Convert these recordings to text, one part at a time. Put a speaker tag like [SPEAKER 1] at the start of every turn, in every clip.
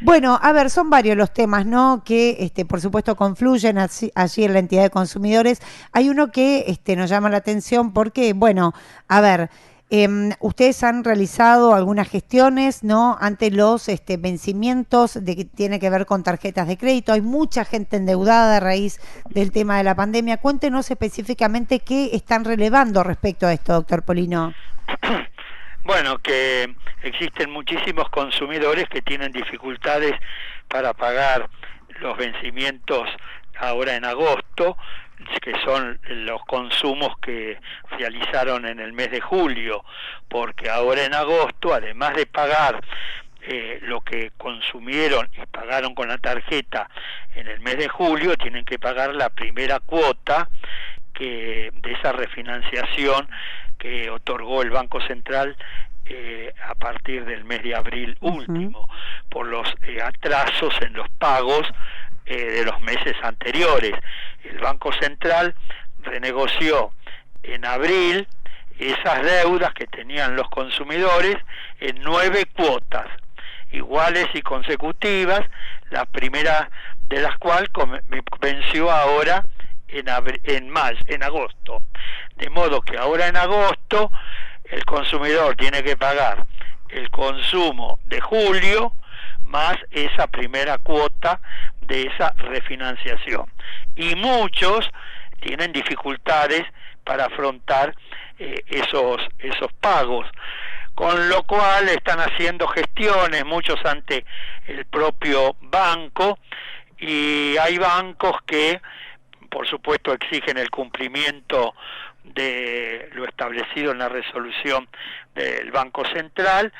[SPEAKER 1] Bueno, a ver, son varios los temas, ¿no? Que, por supuesto, confluyen allí en la entidad de consumidores. Hay uno que, nos llama la atención porque, bueno, a ver, ustedes han realizado algunas gestiones, ¿no? Ante los, vencimientos de que tiene que ver con tarjetas de crédito. Hay mucha gente endeudada a raíz del tema de la pandemia. Cuéntenos específicamente qué están relevando respecto a esto, doctor Polino.
[SPEAKER 2] Bueno, que existen muchísimos consumidores que tienen dificultades para pagar los vencimientos ahora en agosto, que son los consumos que realizaron en el mes de julio, porque ahora en agosto, además de pagar lo que consumieron y pagaron con la tarjeta en el mes de julio, tienen que pagar la primera cuota de esa refinanciación que otorgó el Banco Central a partir del mes de abril
[SPEAKER 1] Ujú.
[SPEAKER 2] último, por los atrasos en los pagos de los meses anteriores. El Banco Central renegoció en abril esas deudas que tenían los consumidores en 9 cuotas iguales y consecutivas, la primera de las cuales venció ahora en agosto. De modo que ahora en agosto el consumidor tiene que pagar el consumo de julio más esa primera cuota de esa refinanciación. Y muchos tienen dificultades para afrontar esos pagos, con lo cual están haciendo gestiones, muchos ante el propio banco, y hay bancos que por supuesto exigen el cumplimiento de lo establecido en la resolución del Banco Central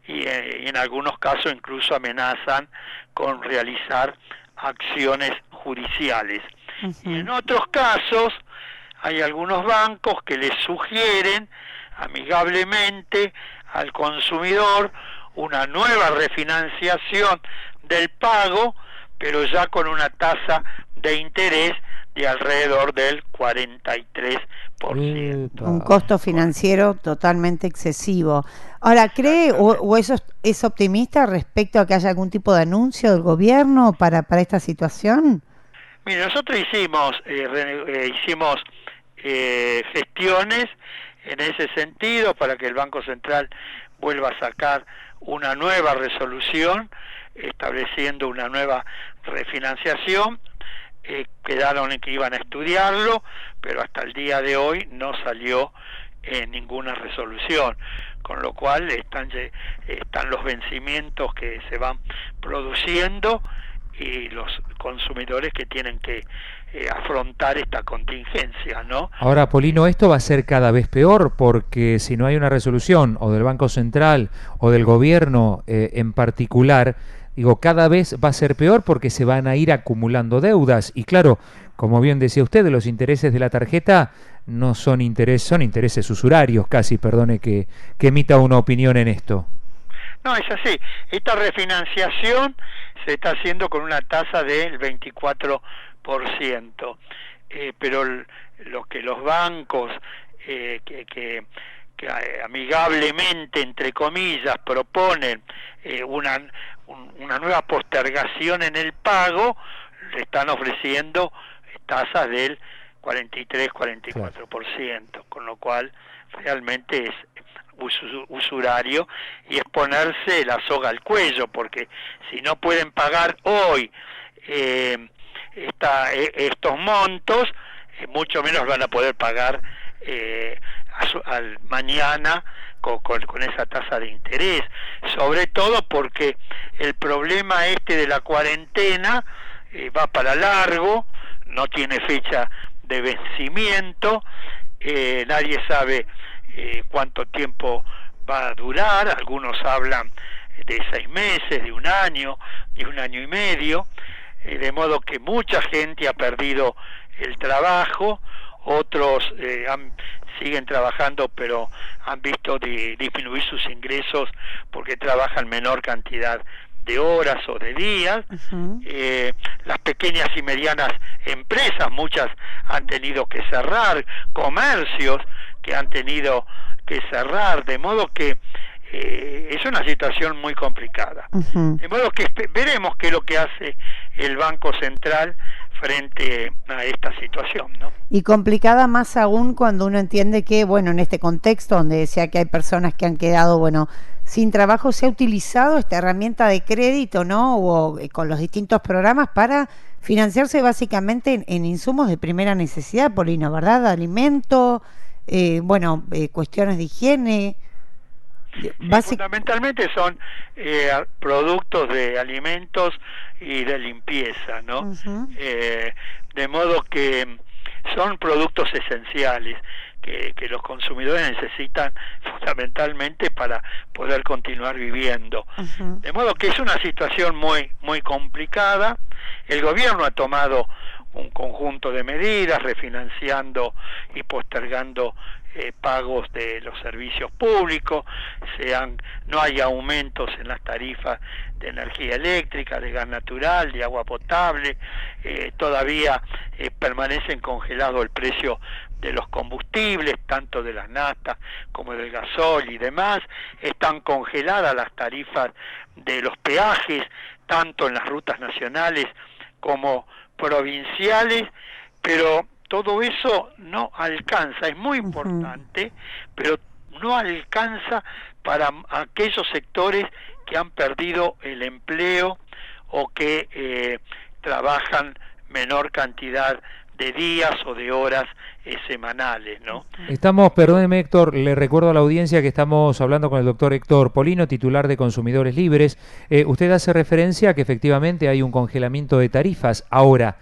[SPEAKER 2] y en algunos casos incluso amenazan con realizar acciones judiciales. Y en
[SPEAKER 1] Ujú.
[SPEAKER 2] otros casos hay algunos bancos que les sugieren amigablemente al consumidor una nueva refinanciación del pago, pero ya con una tasa de interés de alrededor del 43%.
[SPEAKER 1] Un
[SPEAKER 3] Epa.
[SPEAKER 1] costo financiero totalmente excesivo. Ahora, ¿cree o
[SPEAKER 2] Exactamente.
[SPEAKER 1] eso es optimista respecto a que haya algún tipo de anuncio del gobierno para esta situación?
[SPEAKER 2] Mire, nosotros hicimos gestiones en ese sentido para que el Banco Central vuelva a sacar una nueva resolución estableciendo una nueva refinanciación. Quedaron en que iban a estudiarlo, pero hasta el día de hoy no salió ninguna resolución, con lo cual están los vencimientos que se van produciendo y los consumidores que tienen que afrontar esta contingencia, ¿no?
[SPEAKER 3] Ahora, Polino, esto va a ser cada vez peor porque si no hay una resolución o del Banco Central o del gobierno en particular, digo, cada vez va a ser peor porque se van a ir acumulando deudas. Y claro, como bien decía usted, los intereses de la tarjeta no son intereses, son intereses usurarios casi, perdone que emita una opinión en esto.
[SPEAKER 2] No, es así. Esta refinanciación se está haciendo con una tasa del 24%, pero lo que los bancos que amigablemente, entre comillas, proponen una nueva postergación en el pago, le están ofreciendo tasas del
[SPEAKER 3] Claro.
[SPEAKER 2] 43-44%, con lo cual realmente es usurario y es ponerse la soga al cuello, porque si no pueden pagar hoy eh, estos montos, mucho menos van a poder pagar al mañana con esa tasa de interés, sobre todo porque el problema de la cuarentena va para largo, no tiene fecha de vencimiento, nadie sabe cuánto tiempo va a durar, algunos hablan de 6 meses, de un año y medio, de modo que mucha gente ha perdido el trabajo, otros siguen trabajando pero han visto disminuir sus ingresos porque trabajan menor cantidad de horas o de días.
[SPEAKER 1] Ujú.
[SPEAKER 2] Las pequeñas y medianas empresas, muchas han tenido que cerrar, comercios que han tenido que cerrar, de modo que es una situación muy complicada. De modo que veremos qué es lo que hace el Banco Central frente a esta situación, ¿no?
[SPEAKER 1] Y complicada más aún cuando uno entiende que, bueno, en este contexto donde decía que hay personas que han quedado, bueno, sin trabajo, se ha utilizado esta herramienta de crédito, ¿no? O con los distintos programas para financiarse básicamente en insumos de primera necesidad, Polino, ¿verdad? Alimento, cuestiones de higiene.
[SPEAKER 2] Sí, fundamentalmente son productos de alimentos y de limpieza, ¿no? De modo que son productos esenciales que los consumidores necesitan fundamentalmente para poder continuar viviendo. De modo que es una situación muy complicada. El gobierno ha tomado un conjunto de medidas, refinanciando y postergando pagos de los servicios públicos, no hay aumentos en las tarifas de energía eléctrica, de gas natural, de agua potable, todavía permanecen congelados el precio de los combustibles, tanto de las naftas como del gasol y demás, están congeladas las tarifas de los peajes, tanto en las rutas nacionales como provinciales, pero todo eso no alcanza, es muy importante, pero no alcanza para aquellos sectores que han perdido el empleo o que trabajan menor cantidad de días o de horas semanales, ¿no?
[SPEAKER 3] Estamos, perdóneme Héctor, le recuerdo a la audiencia que estamos hablando con el doctor Héctor Polino, titular de Consumidores Libres. Usted hace referencia a que efectivamente hay un congelamiento de tarifas. Ahora,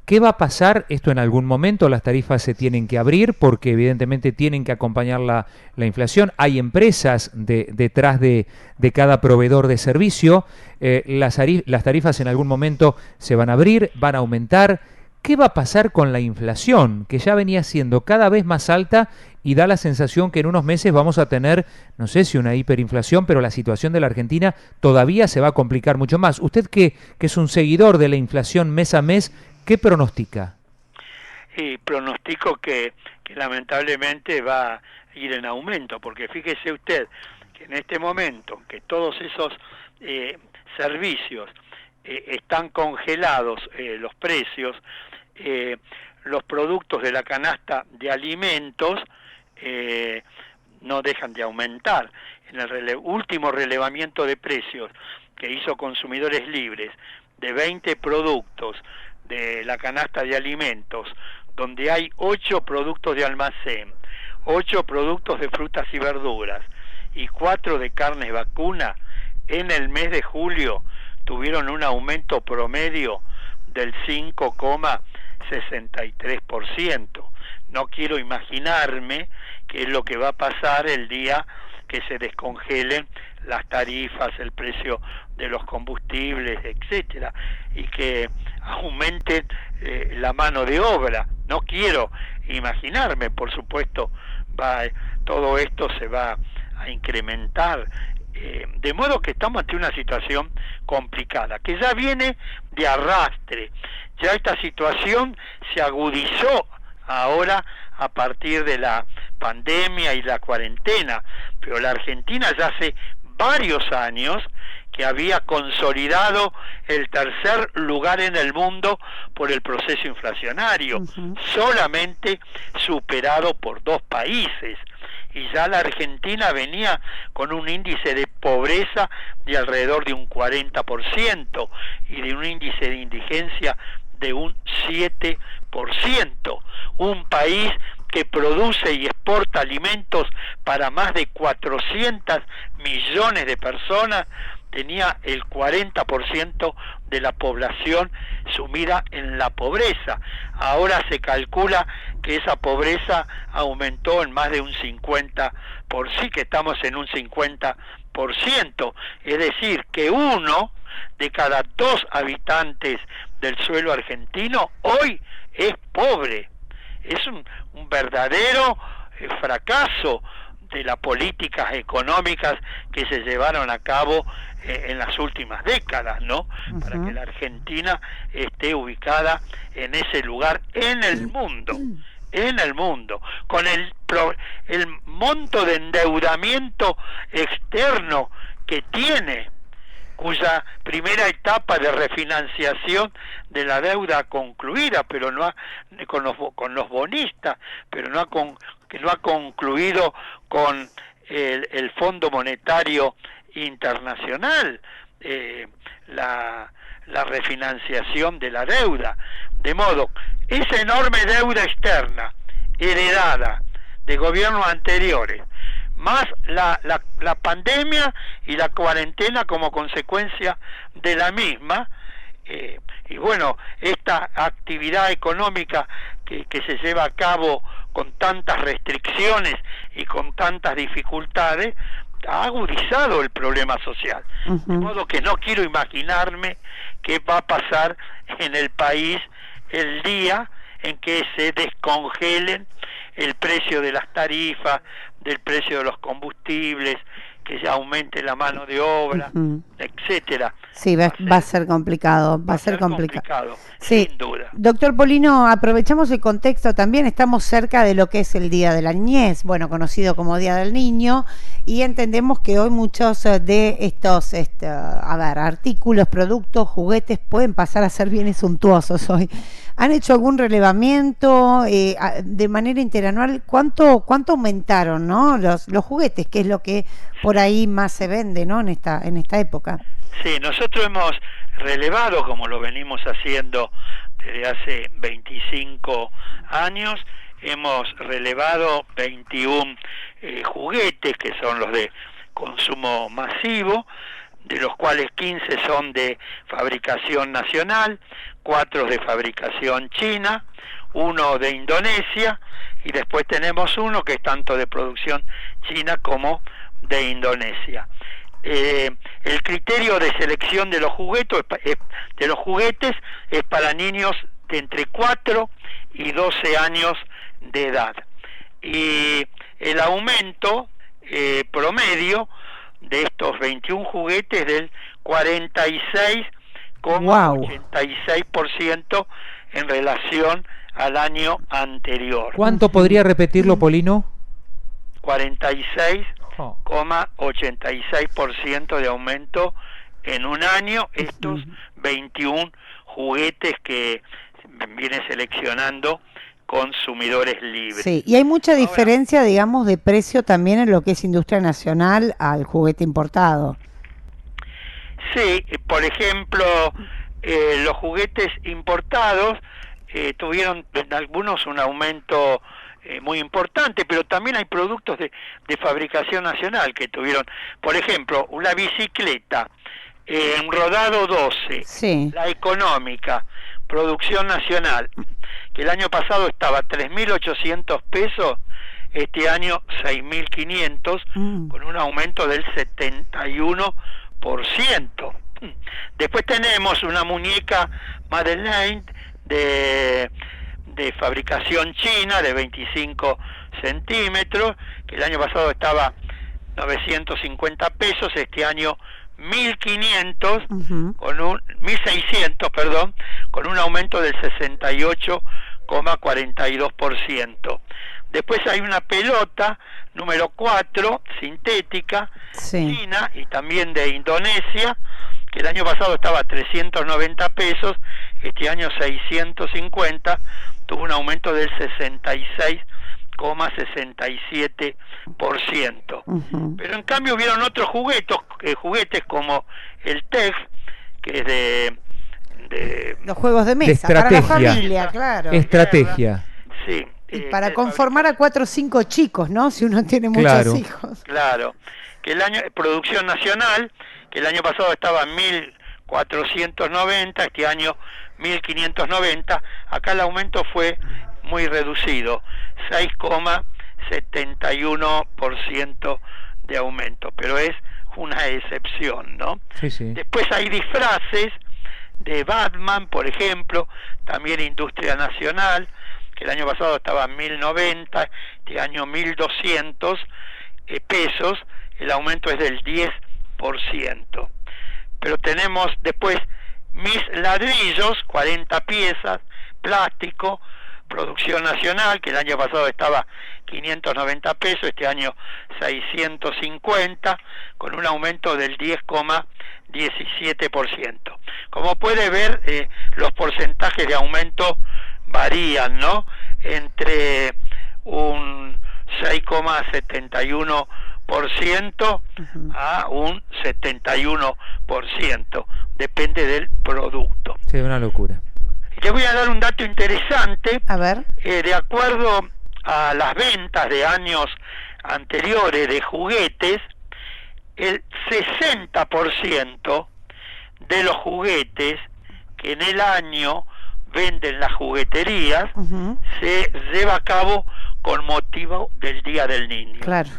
[SPEAKER 3] ¿qué va a pasar? Esto en algún momento las tarifas se tienen que abrir porque evidentemente tienen que acompañar la inflación. Hay empresas detrás de cada proveedor de servicio. Las tarifas en algún momento se van a abrir, van a aumentar. ¿Qué va a pasar con la inflación, que ya venía siendo cada vez más alta y da la sensación que en unos meses vamos a tener, no sé si una hiperinflación, pero la situación de la Argentina todavía se va a complicar mucho más? Usted que es un seguidor de la inflación mes a mes, ¿qué pronostica?
[SPEAKER 2] Y pronostico que lamentablemente va a ir en aumento, porque fíjese usted que en este momento que todos esos servicios están congelados los precios, los productos de la canasta de alimentos no dejan de aumentar. En el último relevamiento de precios que hizo Consumidores Libres de 20 productos de la canasta de alimentos, donde hay 8 productos de almacén, 8 productos de frutas y verduras y 4 de carne vacuna, en el mes de julio tuvieron un aumento promedio del 5,63%. No quiero imaginarme qué es lo que va a pasar el día que se descongelen las tarifas, el precio de los combustibles, etcétera, y que aumente la mano de obra. No quiero imaginarme, por supuesto, todo esto se va a incrementar, de modo que estamos ante una situación complicada, que ya viene de arrastre. Ya esta situación se agudizó ahora a partir de la pandemia y la cuarentena, pero la Argentina ya hace varios años que había consolidado el tercer lugar en el mundo por el proceso inflacionario, solamente superado por 2 países, y ya la Argentina venía con un índice de pobreza de alrededor de un 40% y de un índice de indigencia de un 7%, un país que produce y exporta alimentos para más de 400 millones de personas, tenía el 40% de la población sumida en la pobreza. Ahora se calcula que esa pobreza aumentó en más de un 50%, que estamos en un 50%, es decir, que 1 de cada 2 habitantes del suelo argentino hoy es pobre. Es un verdadero fracaso de las políticas económicas que se llevaron a cabo en las últimas décadas, ¿no? Para que la Argentina esté ubicada en ese lugar en el mundo, en el mundo, con el monto de endeudamiento externo que tiene, cuya primera etapa de refinanciación de la deuda concluida, pero no ha, con los bonistas, pero que no ha concluido con el Fondo Monetario Internacional, la refinanciación de la deuda. De modo, esa enorme deuda externa heredada de gobiernos anteriores, más la pandemia y la cuarentena como consecuencia de la misma, y bueno, esta actividad económica que se lleva a cabo con tantas restricciones y con tantas dificultades, ha agudizado el problema social. De modo que no quiero imaginarme qué va a pasar en el país el día en que se descongelen el precio de las tarifas, del precio de los combustibles, que se aumente la mano de obra, etcétera.
[SPEAKER 1] Sí, va a ser complicado, va a ser complicado. Sí,
[SPEAKER 2] sin duda.
[SPEAKER 1] Doctor Polino, aprovechamos el contexto también, estamos cerca de lo que es el Día de la Niñez, bueno, conocido como Día del Niño, y entendemos que hoy muchos de estos artículos, productos, juguetes pueden pasar a ser bienes suntuosos hoy. ¿Han hecho algún relevamiento de manera interanual? ¿Cuánto aumentaron, ¿no? los juguetes, que es lo que por ahí más se vende, ¿no? en esta época?
[SPEAKER 2] Sí, nosotros hemos relevado, como lo venimos haciendo desde hace 25 años, hemos relevado 21 juguetes, que son los de consumo masivo, de los cuales 15 son de fabricación nacional, 4 de fabricación china, 1 de Indonesia, y después tenemos uno que es tanto de producción china como de Indonesia. El criterio de selección de los juguetes es para niños de entre 4 y 12 años de edad. Y el aumento promedio de estos 21 juguetes del 46,86% en relación al año anterior.
[SPEAKER 3] ¿Cuánto podría repetirlo, Polino?
[SPEAKER 2] 46,86% de aumento en un año, estos 21 juguetes que viene seleccionando Consumidores Libres.
[SPEAKER 1] Sí, y hay mucha diferencia, digamos, de precio también en lo que es industria nacional al juguete importado.
[SPEAKER 2] Sí, por ejemplo, los juguetes importados tuvieron en algunos un aumento muy importante, pero también hay productos de fabricación nacional que tuvieron, por ejemplo, una bicicleta en rodado 12,
[SPEAKER 1] sí.
[SPEAKER 2] La económica, producción nacional, que el año pasado estaba a 3.800 pesos, este año 6.500, con un aumento del 71%. Después tenemos una muñeca Madeleine de fabricación china de 25 centímetros, que el año pasado estaba 950 pesos, este año 1.500, con 1.600, perdón, con un aumento del 68,42%. Después hay una pelota número 4, sintética,
[SPEAKER 1] sí.
[SPEAKER 2] China y también de Indonesia, que el año pasado estaba a 390 pesos, este año 650, tuvo un aumento del 66,67%. Pero en cambio hubieron otros juguetes como el TEG, que es de
[SPEAKER 1] los juegos de mesa,
[SPEAKER 3] de
[SPEAKER 1] para la familia, claro.
[SPEAKER 3] Estrategia.
[SPEAKER 2] Sí.
[SPEAKER 1] Y para conformar a 4 o 5 chicos, ¿no? Si uno tiene muchos hijos.
[SPEAKER 2] Claro. Que el año producción nacional, que el año pasado estaba en 1.490, este año 1.590, acá el aumento fue muy reducido, 6,71% de aumento, pero es una excepción, ¿no?
[SPEAKER 3] Sí, sí.
[SPEAKER 2] Después hay disfraces de Batman, por ejemplo, también industria nacional, que el año pasado estaba en 1.090, este año 1.200 pesos, el aumento es del 10%. Pero tenemos después mis ladrillos, 40 piezas, plástico, producción nacional, que el año pasado estaba 590 pesos, este año 650, con un aumento del 10,17%. Como puede ver, los porcentajes de aumento varían, ¿no? Entre un 6,71% a un 71%, depende del producto.
[SPEAKER 3] Sí, una locura.
[SPEAKER 2] Le voy a dar un dato interesante.
[SPEAKER 1] A ver.
[SPEAKER 2] De acuerdo a las ventas de años anteriores de juguetes, el 60% de los juguetes que en el año venden las jugueterías se lleva a cabo con motivo del Día del Niño.
[SPEAKER 1] Claro.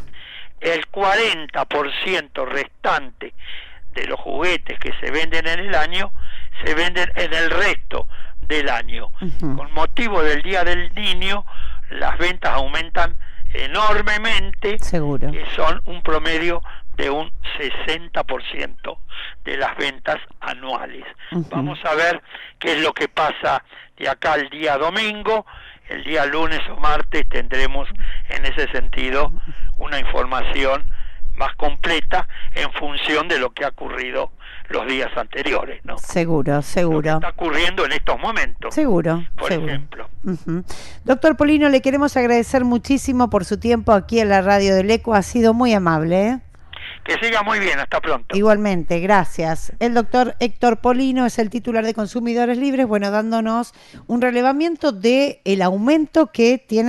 [SPEAKER 2] El 40% restante de los juguetes que se venden en el año se venden en el resto del año. Con motivo del Día del Niño, las ventas aumentan enormemente.
[SPEAKER 1] Seguro.
[SPEAKER 2] Que son un promedio de un 60% de las ventas anuales. Vamos a ver qué es lo que pasa de acá al día domingo. El día lunes o martes tendremos en ese sentido una información más completa en función de lo que ha ocurrido los días anteriores, ¿no?
[SPEAKER 1] Seguro, seguro.
[SPEAKER 2] Lo que está ocurriendo en estos momentos.
[SPEAKER 1] Seguro,
[SPEAKER 2] por
[SPEAKER 1] seguro.
[SPEAKER 2] ejemplo.
[SPEAKER 1] Doctor Polino, le queremos agradecer muchísimo por su tiempo aquí en la radio del ECO. Ha sido muy amable, ¿eh?
[SPEAKER 2] Que siga muy bien, hasta pronto.
[SPEAKER 1] Igualmente, gracias. El doctor Héctor Polino es el titular de Consumidores Libres, bueno, dándonos un relevamiento de el aumento que tiene